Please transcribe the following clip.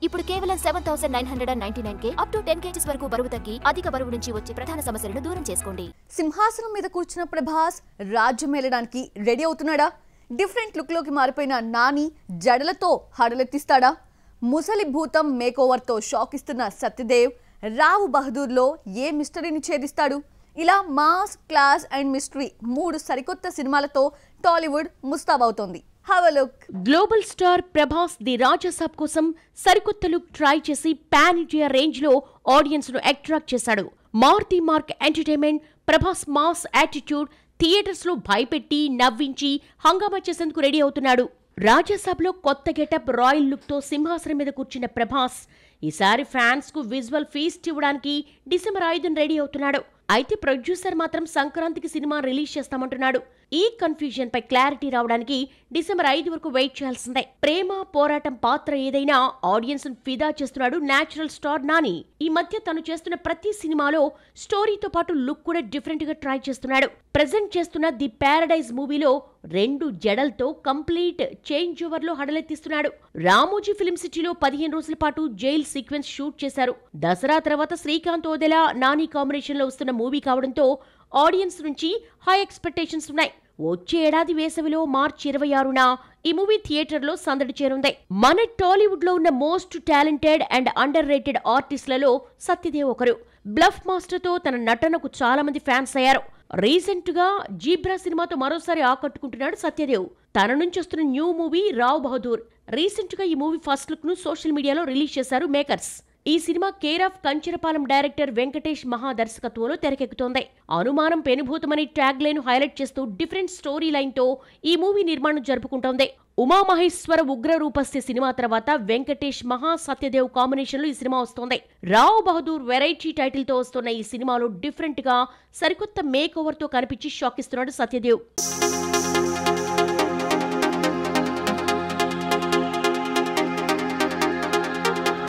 ఇప్పుడు కేవలం 7999K up to 10 kgs వరకు బరువు తగ్గి అధిక బరువు నుంచి వచ్చే ప్రధాన సమస్యలను దూరం చేసుకోండి. సింహాసనం మీద కూర్చున్న ప్రభాస్ రాజ్యం ఏలడానికి రెడీ అవుతున్నాడా? డిఫరెంట్ లుక్ లోకి మారిపోయిన నాని జడలతో హడలెత్తిస్తాడా? ముసలి భూతం మేకోవర్తో షాక్ ఇస్తున్న సత్యదేవ్ రావు బహదూర్లో ఏ మిస్టరీని ఛేదిస్తాడు? ఇలా మాస్, క్లాస్ అండ్ మిస్టరీ 3 సరికొత్త సినిమాలతో టాలీవుడ్ ముస్తాబవుతోంది. Have a look. Global star Prabhas the Raja Saab కోసం సరికొత్త లుక్ ట్రై చేసి పాన్ ఇండియా రేంజ్ లో ఆడియన్స్ ను అట్రాక్ట్ చేశాడు. Maruthi mark entertainment Prabhas mass attitude theatres లో భయపెట్టి నవ్వించి హంగామా చేసేందుకు రెడీ అవుతున్నాడు. రాజాసాబ్ లో కొత్త గెటప్ రాయల్ లుక్ తో సింహాసనం మీద కూర్చున్న ప్రభాస్ ఈసారి ఫ్యాన్స్ కు విజువల్ ఫీస్ట్ ఇవ్వడానికి డిసెంబర్ 5న రెడీ అవుతున్నాడు. అయితే ప్రొడ్యూసర్ మాత్రం సంక్రాంతికి సినిమా రిలీజ్ చేస్తామంటున్నాడు. ఈ కన్ఫ్యూజన్ పై క్లారిటీ రావడానికి డిసెంబర్ 5 వరకు వెయిట్ చేయాల్సిందే. ప్రేమ పోరాటం పాత్ర ఏదైనా ఆడియన్స్ ఫిదా చేస్తున్నాడు నేచురల్ స్టార్ నాని. ఈ మధ్య తను చేస్తున్న ప్రతి సినిమాలో స్టోరీతో పాటు లుక్ కూడా డిఫరెంట్ గా ట్రై చేస్తున్నాడు. ప్రెజెంట్ చేస్తున్న ది ప్యారడైజ్ మూవీలో 2 జడలతో కంప్లీట్ చేంజ్ ఓవర్ లో హడలెత్తిస్తున్నాడు. రామోజీ ఫిల్మ్ సిటీలో 15 రోజుల పాటు జైల్ సీక్వెన్స్ షూట్ చేశారు. దసరా తర్వాత శ్రీకాంత్ ఓదెలా నాని కాంబినేషన్ లో వస్తున్న మూవీ కావడంతో ఆడియన్స్ నుంచి హై ఎక్స్పెక్టేషన్స్ ఉన్నాయి. వచ్చే ఏడాది వేసవిలో మార్చి 26న ఈ మూవీ థియేటర్లో సందడి చేరుంది. మన టాలీవుడ్ లో ఉన్న most talented and underrated ఆర్టిస్టులలో సత్యదేవ్ ఒకరు. బ్లఫ్ మాస్టర్ తో తన నటనకు చాలా మంది ఫ్యాన్స్ అయ్యారు. రీసెంట్ గా జీబ్రా సినిమాతో మరోసారి ఆకట్టుకుంటున్నాడు సత్యదేవ్. తన నుంచి వస్తున్న న్యూ మూవీ రావు బహదూర్. రీసెంట్ గా ఈ మూవీ ఫస్ట్ లుక్ ను సోషల్ మీడియాలో రిలీజ్ చేశారు మేకర్స్. ఈ cinema care of Kancharapalem director Venkatesh మహా దర్శకత్వంలో తెరకెక్కుతోంది. అనుమానం పెనుభూతమని ట్యాగ్ లైన్ హైలైట్ చేస్తూ డిఫరెంట్ స్టోరీ లైన్ తో ఈ మూవీ నిర్మాణం జరుపుకుంటోంది. ఉమామహేశ్వర ఉగ్ర రూపస్య సినిమా తర్వాత వెంకటేష్ మహా సత్యదేవ్ కాంబినేషన్ లో ఈ సినిమా వస్తోంది. రావు బహదూర్ వెరైటీ టైటిల్ తో వస్తున్న ఈ సినిమాలో డిఫరెంట్ గా సరికొత్త మేక్ ఓవర్ తో కనిపించి షాక్ ఇస్తున్నాడు సత్యదేవ్.